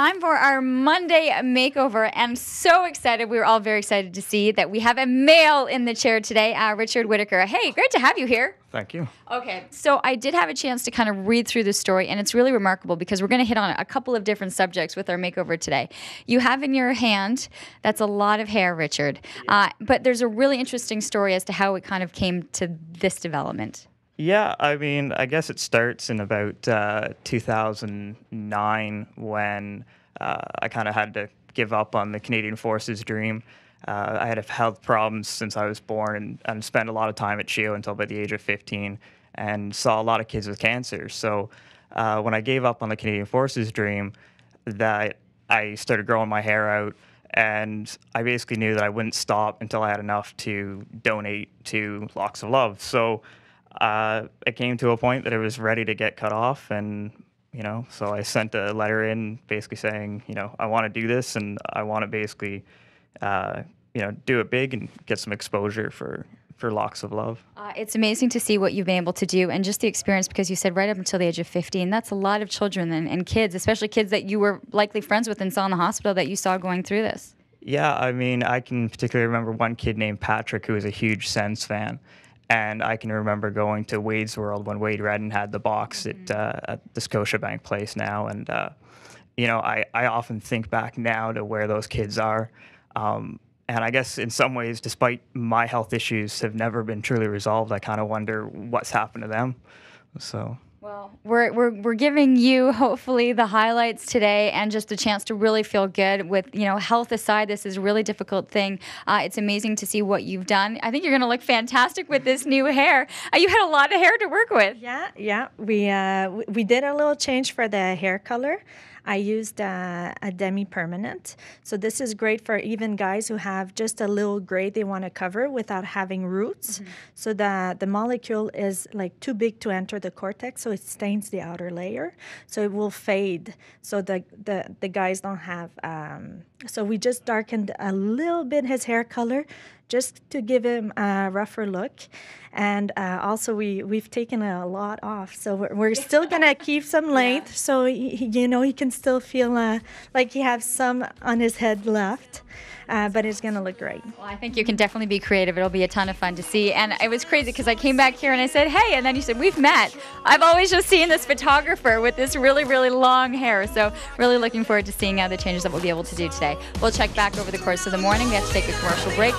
Time for our Monday makeover, and I'm so excited. We were all very excited to see that we have a male in the chair today, Richard Whittaker. Hey, great to have you here. Thank you. Okay, so I did have a chance to kind of read through the story, and it's really remarkable because we're going to hit on a couple of different subjects with our makeover today. You have in your hand, that's a lot of hair, Richard, but there's a really interesting story as to how it kind of came to this development. Yeah, I mean, I guess it starts in about 2009 when I kind of had to give up on the Canadian Forces dream. I had health problems since I was born and spent a lot of time at CHEO until about the age of 15 and saw a lot of kids with cancer. So when I gave up on the Canadian Forces dream, that I started growing my hair out, and I basically knew that I wouldn't stop until I had enough to donate to Locks of Love. So it came to a point that it was ready to get cut off, and so I sent a letter in basically saying, I want to do this, and I want to basically do it big and get some exposure for Locks of Love. It's amazing to see what you've been able to do, and just the experience, because you said right up until the age of 15, that's a lot of children and kids, especially kids that you were likely friends with and saw in the hospital that you saw going through this. Yeah, I mean, I can particularly remember one kid named Patrick who was a huge Sens fan. And I can remember going to Wade's World when Wade Redden had the box at the Scotiabank place now. And, I often think back now to where those kids are. And I guess in some ways, despite my health issues have never been truly resolved, I kind of wonder what's happened to them. So... Well, we're giving you hopefully the highlights today and just a chance to really feel good with, health aside. This is a really difficult thing. It's amazing to see what you've done. I think you're going to look fantastic with this new hair. You had a lot of hair to work with. Yeah. We did a little change for the hair color. I used a demi-permanent. So this is great for even guys who have just a little gray they want to cover without having roots. Mm-hmm. So the molecule is like too big to enter the cortex, so it stains the outer layer. So it will fade. So the guys don't have... So we just darkened a little bit his hair color just to give him a rougher look. And also we've taken a lot off. So we're still going to keep some length so he can still feel like he has some on his head left. But it's going to look great. Well, I think you can definitely be creative. It'll be a ton of fun to see. And it was crazy because I came back here and I said, hey, and then you said, we've met. I've always just seen this photographer with this really, really long hair. So really looking forward to seeing the changes that we'll be able to do today. We'll check back over the course of the morning. We have to take a commercial break.